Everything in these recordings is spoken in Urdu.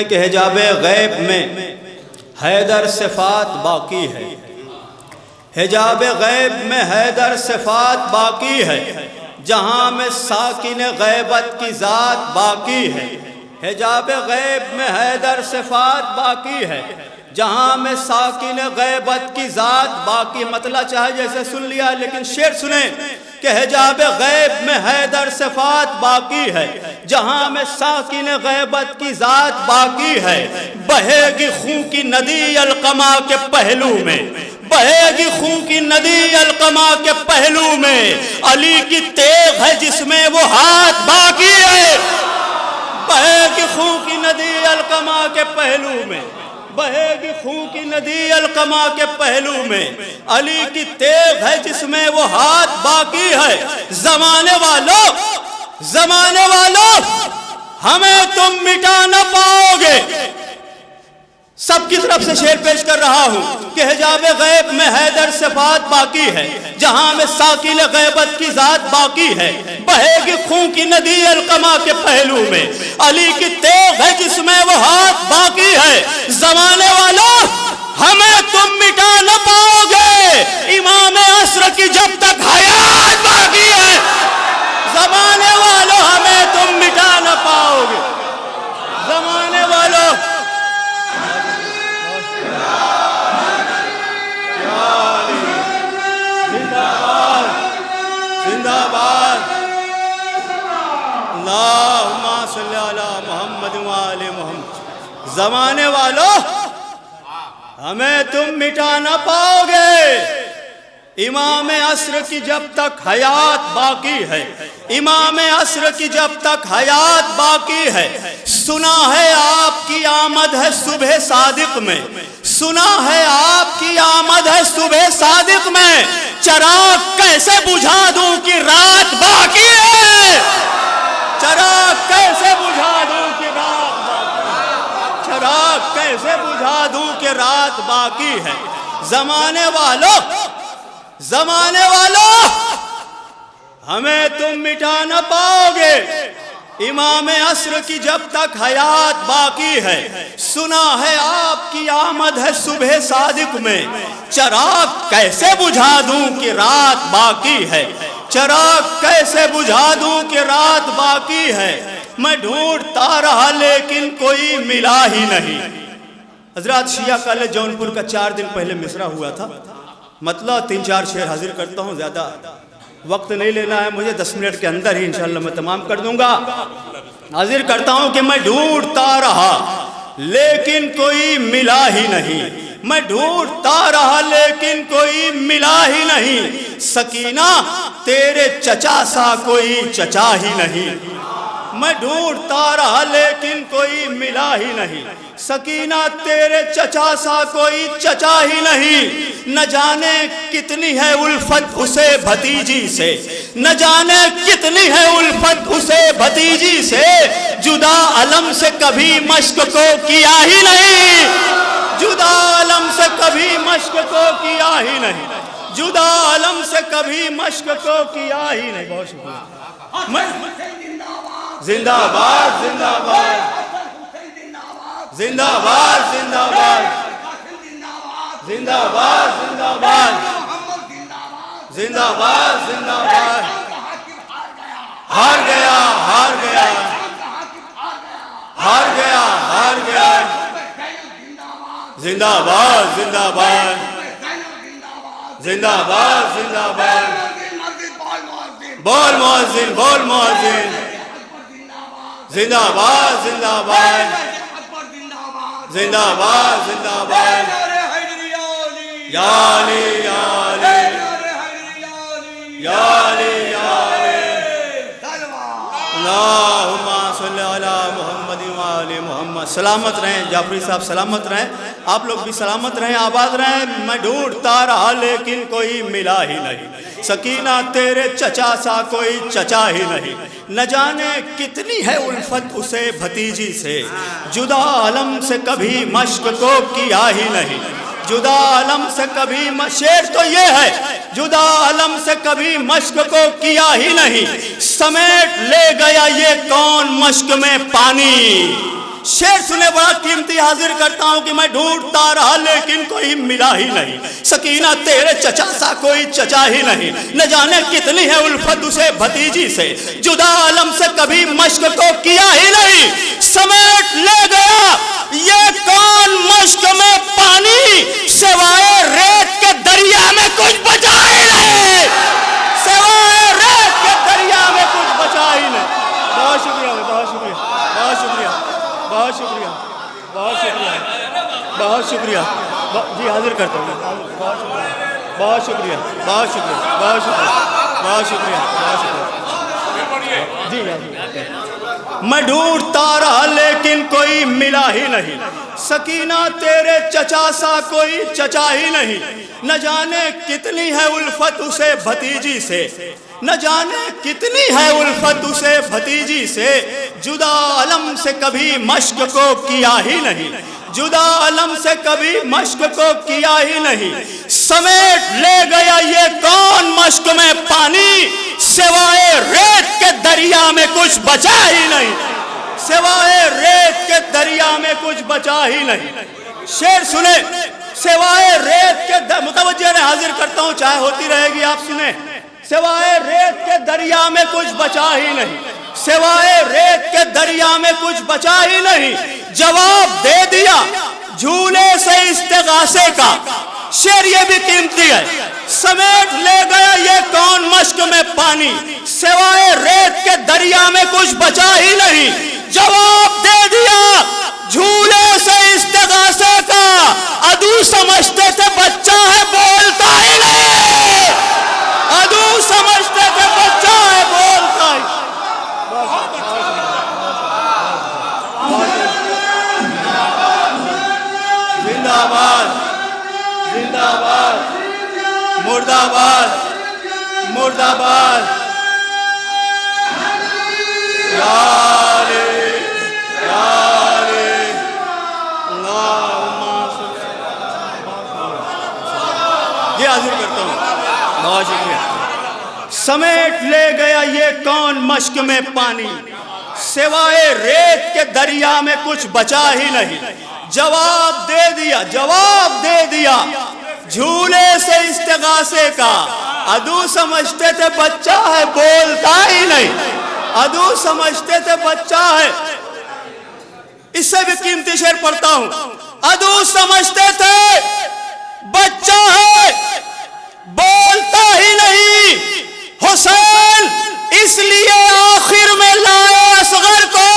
کہ حجاب غیب میں حیدر صفات باقی ہے، حجاب غیب میں حیدر صفات باقی ہے، جہاں میں ساکن غیبت کی ذات باقی ہے۔ حجاب غیب میں حیدر صفات باقی ہے، جہاں میں ساکن غیبت کی ذات باقی۔ مطلب چاہے جیسے سن لیا، لیکن شعر سنیں کہ حجاب غیب میں حیدر صفات باقی ہے، جہاں میں ساکن غیبت کی ذات باقی ہے۔ بہے گی خون کی ندی القما کے پہلو میں، بہے گی خون کی ندی القما کے پہلو میں، علی کی تیغ ہے جس میں وہ ہاتھ باقی ہے۔ بہے گی خون کی ندی القما کے پہلو میں، بہے گی خون کی ندی القما کے پہلو میں، علی کی تیغ ہے جس میں وہ ہاتھ باقی ہے۔ زمانے والوں ہمیں تم مٹا نہ پاؤ گے۔ سب کی طرف سے شعر پیش کر رہا ہوں کہ حجاب غیب میں حیدر صفات باقی ہے، جہاں میں ساکن غیبت کی ذات باقی ہے۔ بہے گی خون کی ندی القما کے پہلو میں، علی کی تیغ ہے جس میں وہ ہاتھ باقی ہے۔ زمانے والوں ہمیں تم مٹا نہ پاؤ گے، امام عصر کی جب تک حیات باقی ہے۔ زمانے والوں ہمیں تم مٹا نہ پاؤ گے، زمانے والوں زندہ باد، اللہم صلی علی محمد وآل محمد۔ زمانے والوں ہمیں تم مٹا نہ پاؤ گے، امام عصر کی جب تک حیات باقی ہے، امام عصر کی جب تک حیات باقی ہے۔ سنا ہے آپ کی آمد ہے صبح صادق میں، سنا ہے آپ کی آمد ہے صبح صادق میں، چراغ کیسے بجھا دوں کہ رات باقی ہے۔ چراغ کیسے بجھا دوں کہ رات باقی ہے، چراغ کیسے بجھا دوں کہ رات باقی ہے۔ زمانے والوں ہمیں تم مٹا نہ پاؤ گے، امام عصر کی جب تک حیات باقی ہے۔ سنا ہے آپ کی آمد ہے صبح صادق میں، چراغ کیسے بجھا دوں کہ رات باقی ہے، چراغ کیسے بجھا دوں کہ رات باقی ہے۔ میں ڈھونڈتا رہا لیکن کوئی ملا ہی نہیں۔ حضرات شیعہ کالج جونپور کا 4 دن پہلے مصرع ہوا تھا، مطلب 3-4 شعر حاضر کرتا ہوں، زیادہ وقت نہیں لینا ہے مجھے، 10 منٹ کے اندر ہی انشاءاللہ میں تمام کر دوں گا۔ حاضر کرتا ہوں کہ میں ڈھونڈتا رہا لیکن کوئی ملا ہی نہیں، میں ڈھونڈتا رہا لیکن کوئی ملا ہی نہیں۔ سکینہ تیرے چچا سا کوئی چچا ہی نہیں، میں ڈھونڈتا رہا لیکن کوئی ملا ہی نہیں۔ سکینہ تیرے چچا سا کوئی چچا ہی نہیں، نہ جانے کتنی ہے الفت اسے بھتیجی سے، نہ جانے کتنی ہے الفت اسے بھتیجی سے، جدا علم سے کبھی مشق کو کیا ہی نہیں، جدا علم سے کبھی مشق کو کیا ہی نہیں، جدا علم سے کبھی مشق کو کیا ہی نہیں۔ بہت شکریہ۔ زندہ باد، زندہ باد، زندہ باد، زندہ باد، زندہ باد، زندہ باد، زندہ باد، زندہ باد۔ ہار گیا، ہار گیا، ہار گیا، ہار گیا۔ زندہ باد، زندہ باد، زندہ باد، زندہ باد۔ بول مؤذن، بول مؤذن۔ زندہ باد، زندہ باد، زندہ باد، زندہ باد۔ یا علی، یا علی، یا علی، یا علی۔ اللہم صلی علی محمد وآل محمد۔ سلامت رہیں جعفری صاحب، سلامت رہیں، آپ لوگ بھی سلامت رہیں، آباد رہیں۔ میں ڈھونڈتا رہا لیکن کوئی ملا ہی نہیں، سکینہ تیرے چچا سا کوئی چچا ہی نہیں، نہ جانے کتنی ہے الفت اسے بھتیجی سے، جدا علم سے کبھی مشق کو کیا ہی نہیں، جدا علم سے کبھی شعر تو یہ ہے، جدا علم سے کبھی مشق کو کیا ہی نہیں، سمیٹ لے گیا یہ کون مشق میں پانی، شعر سنے بڑا قیمتی حاضر کرتا ہوں کہ میں ڈھونڈتا رہا لیکن کوئی ملا ہی نہیں. سکینہ تیرے چچا سا کوئی چچا ہی نہیں. نہ جانے کتنی ہے الفت اسے بھتیجی سے, جدا عالم سے کبھی مشق کو کیا ہی نہیں. سمیٹ لے گیا یہ کون مشق میں پانی, سوائے ریت کے دریا میں کچھ بچا ہی نہیں. سوائے ریت کے دریا میں کچھ بچا ہی نہیں. بہت شکریہ, بہت شکریہ, بہت شکریہ, بہت شکریہ, بہت شکریہ, بہت شکریہ. جی حاضر کرتا ہوں. بہت شکریہ, بہت شکریہ, بہت شکریہ, بہت شکریہ, بہت شکریہ, بہت شکریہ. جی میں ڈھونڈتا رہا لیکن کوئی ملا ہی نہیں. سکینہ تیرے چچا سا کوئی چچا ہی نہیں. نہ جانے کتنی ہے الفت اسے بھتیجی سے, نہ جانے کتنی ہے الفت اسے بھتیجی سے, جدا علم سے کبھی مشق کو کیا ہی نہیں. جدا علم سے کبھی مشق کو کیا ہی نہیں. سمیٹ لے گیا یہ کون مشق میں پانی, سوائے ریت کے دریا میں کچھ بچا ہی نہیں. سوائے ریت کے دریا میں کچھ بچا ہی نہیں. شعر سنے, سوائے ریت کے متوجہ نے حاضر کرتا ہوں, چاہے ہوتی رہے گی آپ سنیں. سوائے ریت کے دریا میں کچھ بچا ہی نہیں. سوائے ریت کے دریا میں کچھ بچا ہی نہیں. جواب دے دیا جھولے سے استغاثے کا. شعر یہ بھی قیمتی ہے. سمیٹ لے گیا یہ کون مشق میں پانی, سوائے ریت کے دریا میں کچھ بچا ہی نہیں. جواب دے دیا جھولے سے استغاثے کا. عدو سمجھتے تھے بچہ ہے بولتا ہی نہیں. عدو سمجھتے تھے بچہ ہے بولتا ہی. زندہ باد, زندہ باد, مرد آباد, مرد آباد. یہ حاضر کرتا ہوں. بہت شکریہ. سمیٹ لے گیا یہ کون مشق میں پانی, سوائے ریت کے دریا میں کچھ بچا ہی نہیں. جواب دے دیا, جواب دے دیا جھولے سے استغاثے کا. عدو سمجھتے تھے بچہ ہے بولتا ہی نہیں. عدو سمجھتے تھے بچہ ہے. اس سے بھی قیمتی شعر پڑھتا ہوں. عدو سمجھتے تھے بچہ ہے بولتا ہی نہیں. حسین اس لیے آخر میں لائے اصغر کو,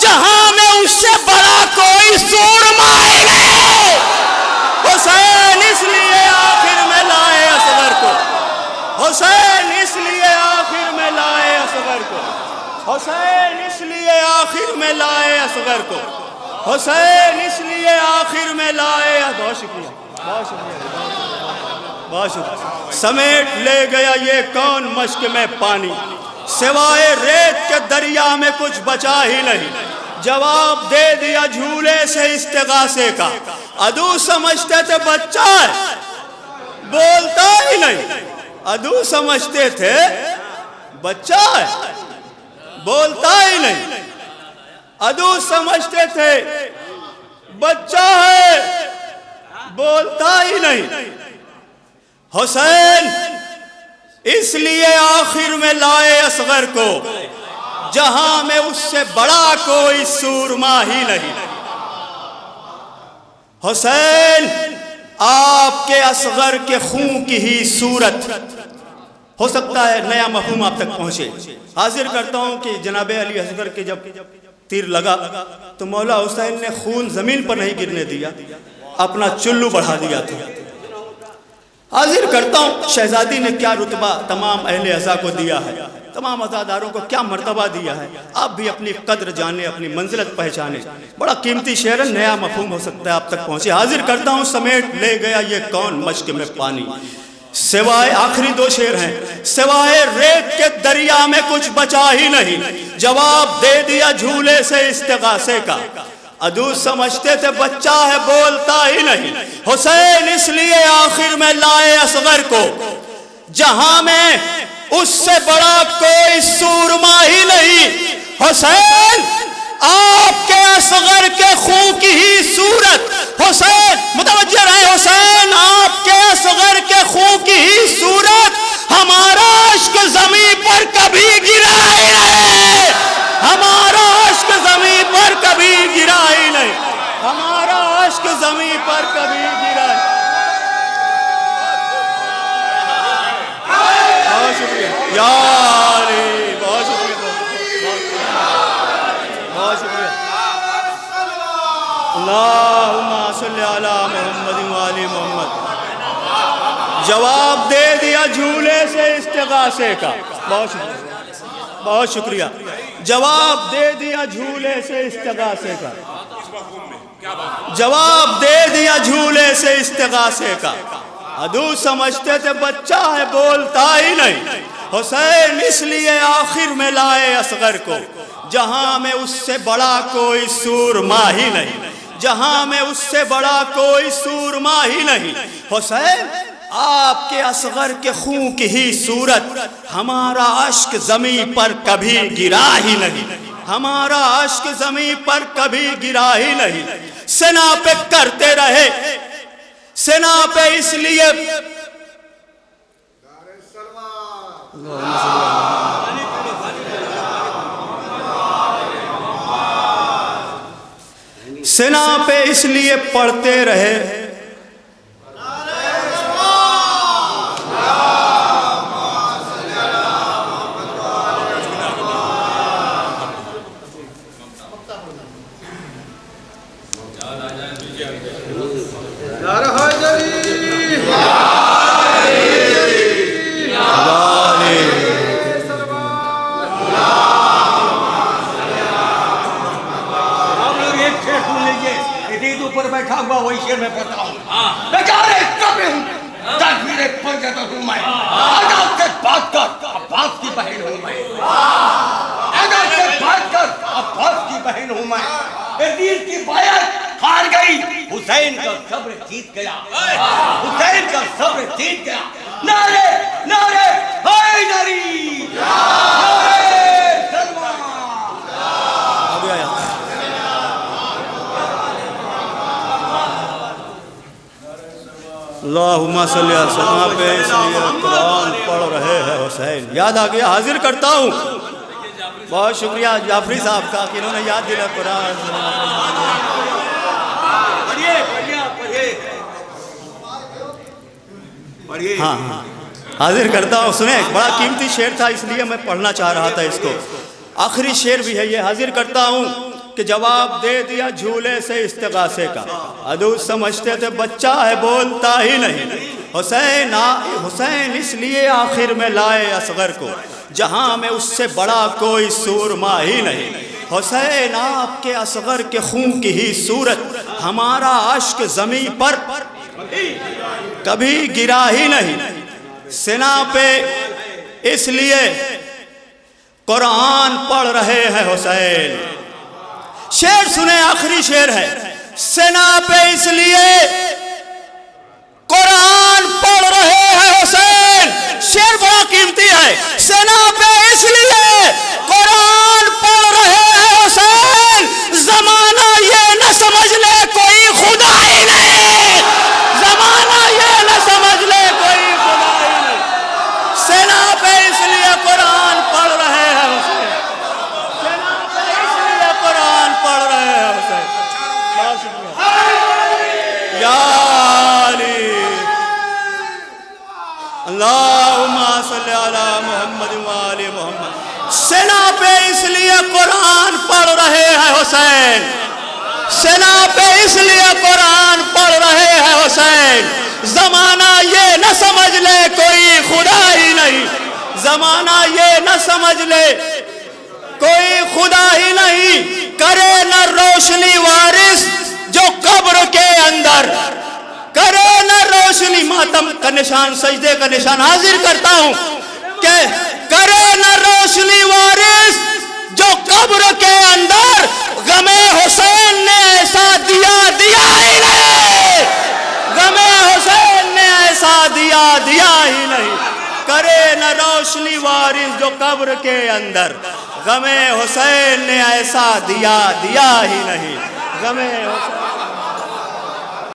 جہاں میں اس سے بڑا کوئی سورما ہی نہیں. حسین اس لیے آخر میں لائے اصغر کو. حسین اس لیے آخر میں لائے اصغر کو. حسین اس لیے آخر میں لائے اصغر کو. حسین اس لیے آخر میں لائے. بہت شکریہ, بہت شکریہ, بہت شکریہ. سمیٹ لے گیا یہ کون مشق میں پانی, سوائے ریت کے دریا میں کچھ بچا ہی نہیں. جواب دے دیا جھولے سے استغاثے کا. عدو سمجھتے تھے بچہ ہے بولتا ہی نہیں. عدو سمجھتے تھے بچہ ہے بولتا ہی نہیں. عدو سمجھتے تھے بچہ ہے بولتا ہی نہیں. حسین اس لیے آخر میں لائے اصغر کو, جہاں میں اس سے بڑا کوئی سورما ہی نہیں. حسین آپ کے اصغر کے خون کی ہی صورت. ہو سکتا ہے نیا مفہوم آپ تک پہنچے. حاضر کرتا ہوں کہ جناب علی اصغر کے جب تیر لگا تو مولا حسین نے خون زمین پر نہیں گرنے دیا, اپنا چلو بڑھا دیا تھا. حاضر کرتا ہوں شہزادی نے کیا رتبہ تمام اہل عزا کو دیا ہے, تمام عزاداروں کو کیا مرتبہ دیا ہے. آپ بھی اپنی قدر جانیں, اپنی منزلت پہچانیں. بڑا قیمتی شعر ہے, نیا مفہوم ہو سکتا ہے آپ تک پہنچے. حاضر کرتا ہوں سمیٹ لے گیا یہ کون مشق میں پانی, سوائے آخری دو شعر ہیں, سوائے ریت کے دریا میں کچھ بچا ہی نہیں. جواب دے دیا جھولے سے استغاثے کا. عدو سمجھتے تھے بچہ ہے بولتا ہی نہیں. حسین اس لیے آخر میں لائے اصغر کو, جہاں میں اس سے بڑا کوئی سورما ہی نہیں. حسین آپ کے اصغر کے خون کی ہی صورت، حسین متوجہ رہے، حسین آپ کے اصغر کے خون کی ہی صورت، ہمارا عشق زمین پر کبھی گرا ہی نہیں، ہمارا عشق زمین پر کبھی گرا ہی نہیں، ہمارا عشق زمین پر کبھی گرا ہی نہیں۔ بہت شکریہ یا علی، بہت شکریہ، بہت شکریہ۔ اللہم صلی علی محمد وآل محمد۔ جواب دے دیا جھولے سے استغاثے کا، بہت شکریہ، بہت شکریہ۔ جواب دے دیا جھولے سے استغاثے کا، جواب دے دیا جھولے سے استغاثے کا۔ عدو سمجھتے تھے بچہ ہے بولتا ہی نہیں، حسین اس لیے آخر میں لائے اصغر کو، جہاں میں اس سے بڑا کوئی سورما ہی نہیں، جہاں میں اس سے بڑا کوئی سورما ہی نہیں۔ حسین آپ کے اصغر کے خون کی ہی صورت، ہمارا عشق زمین پر کبھی گرا ہی نہیں، ہمارا عشق زمین پر کبھی گرا ہی نہیں۔ سنا پہ کرتے رہے، سنا پہ اس لیے سنا پہ اس لیے پڑھتے رہے، بیٹھا ہوا وہی شیر میں پڑھتا ہوں، بیچارے کبھی ہوں تدبیر پنجت ہوں میں، عدالت سے بات کر عباس کی بہن ہوں میں، عدالت سے بات کر عباس کی بہن ہوں میں، یزید کی بیعت ہار گئی، حسین کا صبر جیت گیا، حسین کا صبر جیت گیا۔ نعرے نعرے حیدری، نعرے سلمان۔ اللہم صلی علی وسلم پہ اس لیے قرآن پڑھ رہے ہیں حسین۔ یاد آ گیا، حاضر کرتا ہوں۔ بہت شکریہ جعفری صاحب کا کہ انہوں نے یاد دلا قرآن۔ ہاں ہاں حاضر کرتا ہوں۔ سنیں، بڑا قیمتی شعر تھا اس لیے میں پڑھنا چاہ رہا تھا اس کو۔ آخری شعر بھی ہے یہ، حاضر کرتا ہوں کہ جواب دے دیا جھولے سے استغاثے کا، عدو سمجھتے تھے بچہ ہے بولتا ہی نہیں، حسین اس لیے آخر میں لائے اصغر کو، جہاں میں اس سے بڑا کوئی سورما ہی نہیں۔ حسین آپ کے اصغر کے خون کی ہی صورت، ہمارا عشق زمین پر کبھی گرا ہی نہیں۔ سنا پہ اس لیے قرآن پڑھ رہے ہیں حسین۔ شعر سنیں، آخری شعر ہے۔ سنا پہ اس لیے قرآن پڑھ رہے ہیں حسین۔ شعر بڑا قیمتی ہے۔ سنا پہ اس لیے قرآن پڑھ رہے ہیں حسین، زمانہ یہ نہ سمجھ لے کوئی خدا ہی نہیں، زمانہ یہ نہ سمجھ لے کوئی خدا ہی نہیں۔ سنا پہ اس لیے قرآن پڑھ رہے ہیں حسین، سنا پہ اس لیے قرآن پڑھ رہے ہیں حسین۔ بہت شکریہ یا علی۔ اللہم صلی علی محمد وآل محمد۔ سنا پہ اس لیے قرآن پڑھ رہے ہیں حسین، سنا پہ اس لیے قرآن پڑھ رہے ہیں حسین، زمانہ یہ نہ سمجھ لے کوئی خدا ہی نہیں، زمانہ یہ نہ سمجھ لے کوئی خدا ہی نہیں، کرے نہ روشنی وارث جو قبر کے اندر، کرے نہ روشنی، ماتم کا نشان، سجدے کا نشان حاضر کرتا ہوں کہ کرے نہ روشنی وارث جو قبر کے اندر، غم حسین نے ایسا دیا ہی نہیں، غم حسین نے ایسا دیا ہی نہیں، کرے نہ روشنی وارث جو قبر کے اندر، غم حسین نے ایسا دیا ہی نہیں غم حسین